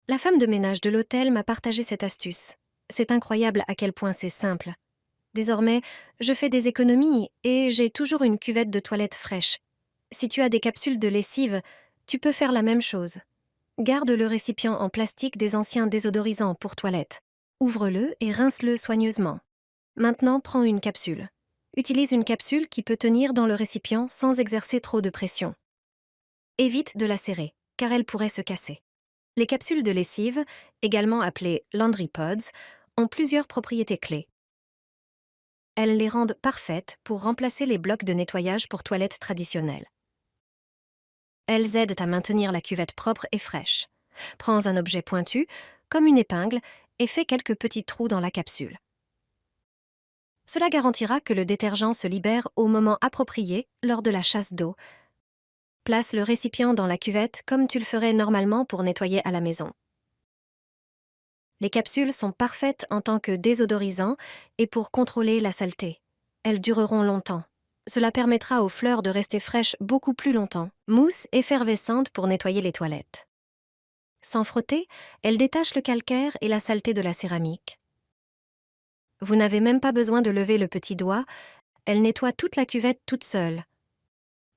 La femme de ménage de l'hôtel m'a partagé cette astuce. C'est incroyable à quel point c'est simple. Désormais, je fais des économies et j'ai toujours une cuvette de toilette fraîche. Si tu as des capsules de lessive, tu peux faire la même chose. Garde le récipient en plastique des anciens désodorisants pour toilette. Ouvre-le et rince-le soigneusement. Maintenant, prends une capsule. Utilise une capsule qui peut tenir dans le récipient sans exercer trop de pression. Évite de la serrer, car elle pourrait se casser. Les capsules de lessive, également appelées Laundry Pods, ont plusieurs propriétés clés. Elles les rendent parfaites pour remplacer les blocs de nettoyage pour toilettes traditionnelles. Elles aident à maintenir la cuvette propre et fraîche. Prends un objet pointu, comme une épingle, et fais quelques petits trous dans la capsule. Cela garantira que le détergent se libère au moment approprié lors de la chasse d'eau. Place le récipient dans la cuvette comme tu le ferais normalement pour nettoyer à la maison. Les capsules sont parfaites en tant que désodorisant et pour contrôler la saleté. Elles dureront longtemps. Cela permettra aux fleurs de rester fraîches beaucoup plus longtemps. Mousse effervescente pour nettoyer les toilettes. Sans frotter, elles détachent le calcaire et la saleté de la céramique. Vous n'avez même pas besoin de lever le petit doigt, elles nettoient toute la cuvette toute seule.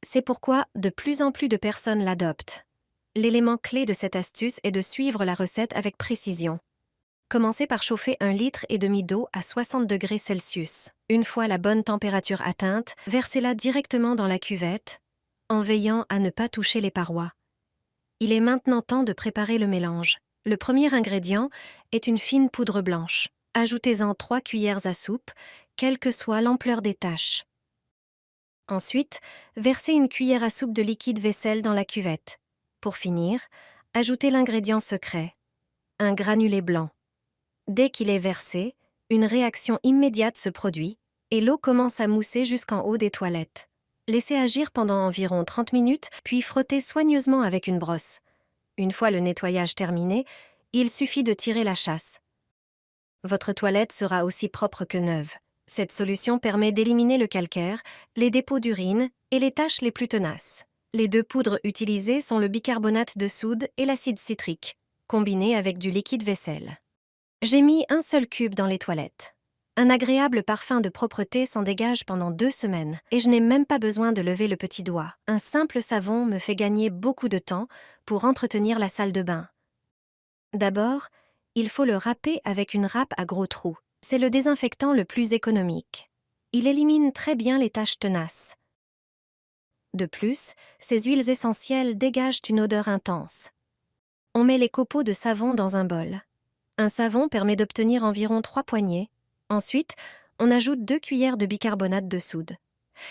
C'est pourquoi de plus en plus de personnes l'adoptent. L'élément clé de cette astuce est de suivre la recette avec précision. Commencez par chauffer 1,5 litre d'eau à 60 degrés Celsius. Une fois la bonne température atteinte, versez-la directement dans la cuvette, en veillant à ne pas toucher les parois. Il est maintenant temps de préparer le mélange. Le premier ingrédient est une fine poudre blanche. Ajoutez-en 3 cuillères à soupe, quelle que soit l'ampleur des taches. Ensuite, versez une cuillère à soupe de liquide vaisselle dans la cuvette. Pour finir, ajoutez l'ingrédient secret, un granulé blanc. Dès qu'il est versé, une réaction immédiate se produit et l'eau commence à mousser jusqu'en haut des toilettes. Laissez agir pendant environ 30 minutes, puis frottez soigneusement avec une brosse. Une fois le nettoyage terminé, il suffit de tirer la chasse. Votre toilette sera aussi propre que neuve. Cette solution permet d'éliminer le calcaire, les dépôts d'urine et les taches les plus tenaces. Les 2 poudres utilisées sont le bicarbonate de soude et l'acide citrique, combinés avec du liquide vaisselle. J'ai mis un seul cube dans les toilettes. Un agréable parfum de propreté s'en dégage pendant 2 semaines et je n'ai même pas besoin de lever le petit doigt. Un simple savon me fait gagner beaucoup de temps pour entretenir la salle de bain. D'abord, il faut le râper avec une râpe à gros trous. C'est le désinfectant le plus économique. Il élimine très bien les taches tenaces. De plus, ces huiles essentielles dégagent une odeur intense. On met les copeaux de savon dans un bol. Un savon permet d'obtenir environ 3 poignées. Ensuite, on ajoute 2 cuillères de bicarbonate de soude.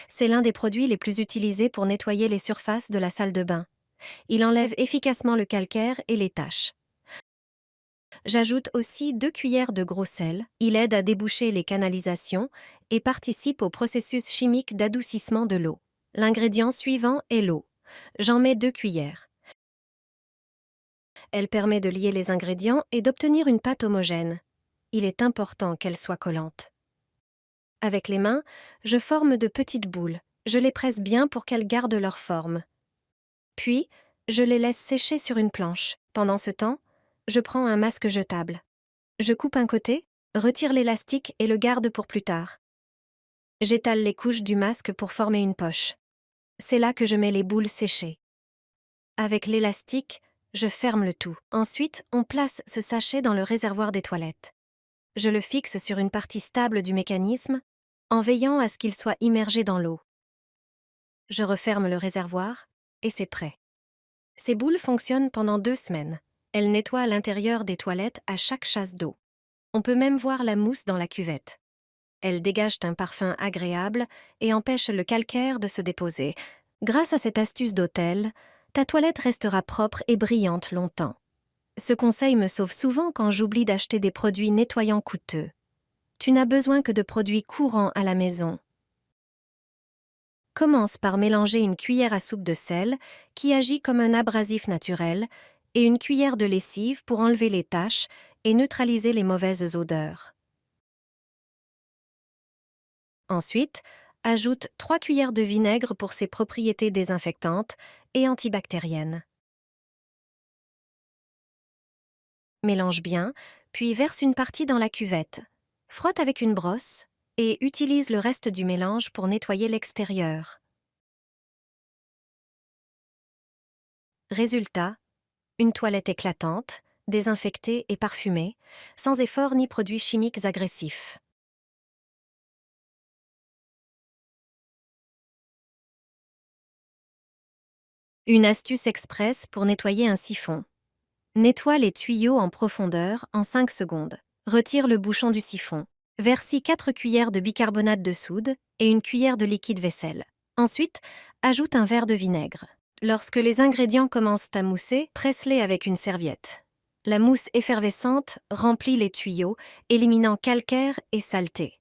C'est l'un des produits les plus utilisés pour nettoyer les surfaces de la salle de bain. Il enlève efficacement le calcaire et les taches. J'ajoute aussi 2 cuillères de gros sel. Il aide à déboucher les canalisations et participe au processus chimique d'adoucissement de l'eau. L'ingrédient suivant est l'eau. J'en mets 2 cuillères. Elle permet de lier les ingrédients et d'obtenir une pâte homogène. Il est important qu'elle soit collante. Avec les mains, je forme de petites boules. Je les presse bien pour qu'elles gardent leur forme. Puis, je les laisse sécher sur une planche. Pendant ce temps, je prends un masque jetable. Je coupe un côté, retire l'élastique et le garde pour plus tard. J'étale les couches du masque pour former une poche. C'est là que je mets les boules séchées. Avec l'élastique, je ferme le tout. Ensuite, on place ce sachet dans le réservoir des toilettes. Je le fixe sur une partie stable du mécanisme, en veillant à ce qu'il soit immergé dans l'eau. Je referme le réservoir, et c'est prêt. Ces boules fonctionnent pendant 2 semaines. Elles nettoient l'intérieur des toilettes à chaque chasse d'eau. On peut même voir la mousse dans la cuvette. Elles dégagent un parfum agréable et empêchent le calcaire de se déposer. Grâce à cette astuce d'hôtel, ta toilette restera propre et brillante longtemps. Ce conseil me sauve souvent quand j'oublie d'acheter des produits nettoyants coûteux. Tu n'as besoin que de produits courants à la maison. Commence par mélanger une cuillère à soupe de sel, qui agit comme un abrasif naturel, et une cuillère de lessive pour enlever les taches et neutraliser les mauvaises odeurs. Ensuite, ajoute 3 cuillères de vinaigre pour ses propriétés désinfectantes et antibactériennes. Mélange bien, puis verse une partie dans la cuvette. Frotte avec une brosse et utilise le reste du mélange pour nettoyer l'extérieur. Résultat, une toilette éclatante, désinfectée et parfumée, sans effort ni produits chimiques agressifs. Une astuce express pour nettoyer un siphon. Nettoie les tuyaux en profondeur en 5 secondes. Retire le bouchon du siphon. Verse 4 cuillères de bicarbonate de soude et une cuillère de liquide vaisselle. Ensuite, ajoute un verre de vinaigre. Lorsque les ingrédients commencent à mousser, presse-les avec une serviette. La mousse effervescente remplit les tuyaux, éliminant calcaire et saleté.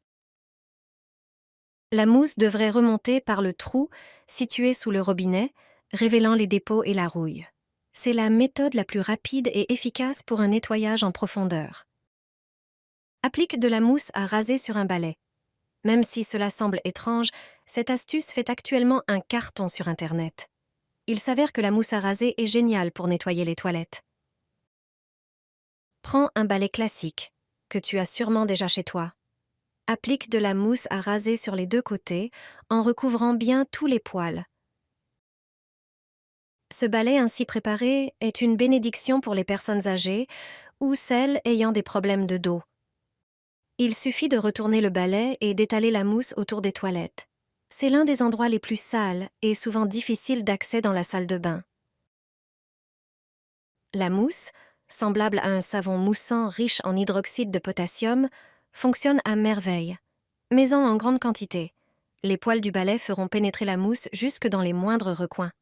La mousse devrait remonter par le trou situé sous le robinet, révélant les dépôts et la rouille. C'est la méthode la plus rapide et efficace pour un nettoyage en profondeur. Applique de la mousse à raser sur un balai. Même si cela semble étrange, cette astuce fait actuellement un carton sur Internet. Il s'avère que la mousse à raser est géniale pour nettoyer les toilettes. Prends un balai classique, que tu as sûrement déjà chez toi. Applique de la mousse à raser sur les 2 côtés en recouvrant bien tous les poils. Ce balai ainsi préparé est une bénédiction pour les personnes âgées ou celles ayant des problèmes de dos. Il suffit de retourner le balai et d'étaler la mousse autour des toilettes. C'est l'un des endroits les plus sales et souvent difficiles d'accès dans la salle de bain. La mousse, semblable à un savon moussant riche en hydroxyde de potassium, fonctionne à merveille. Mets-en en grande quantité. Les poils du balai feront pénétrer la mousse jusque dans les moindres recoins.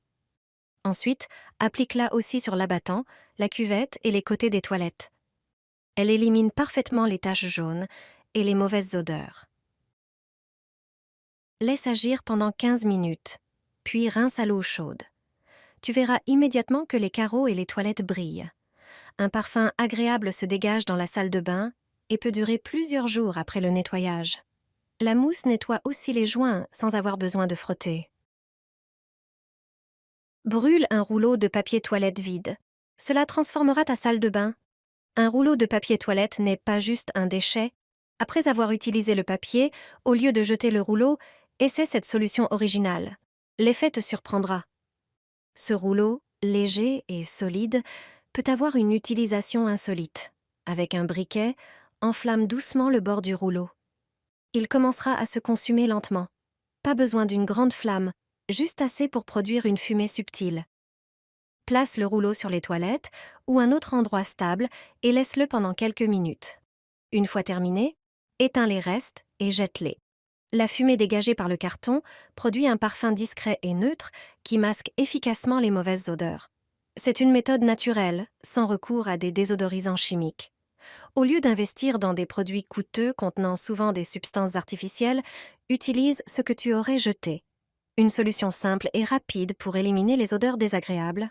Ensuite, applique-la aussi sur l'abattant, la cuvette et les côtés des toilettes. Elle élimine parfaitement les taches jaunes et les mauvaises odeurs. Laisse agir pendant 15 minutes, puis rince à l'eau chaude. Tu verras immédiatement que les carreaux et les toilettes brillent. Un parfum agréable se dégage dans la salle de bain et peut durer plusieurs jours après le nettoyage. La mousse nettoie aussi les joints sans avoir besoin de frotter. Brûle un rouleau de papier toilette vide. Cela transformera ta salle de bain. Un rouleau de papier toilette n'est pas juste un déchet. Après avoir utilisé le papier, au lieu de jeter le rouleau, essaie cette solution originale. L'effet te surprendra. Ce rouleau, léger et solide, peut avoir une utilisation insolite. Avec un briquet, enflamme doucement le bord du rouleau. Il commencera à se consumer lentement. Pas besoin d'une grande flamme, juste assez pour produire une fumée subtile. Place le rouleau sur les toilettes ou un autre endroit stable et laisse-le pendant quelques minutes. Une fois terminé, éteins les restes et jette-les. La fumée dégagée par le carton produit un parfum discret et neutre qui masque efficacement les mauvaises odeurs. C'est une méthode naturelle, sans recours à des désodorisants chimiques. Au lieu d'investir dans des produits coûteux contenant souvent des substances artificielles, utilise ce que tu aurais jeté. Une solution simple et rapide pour éliminer les odeurs désagréables.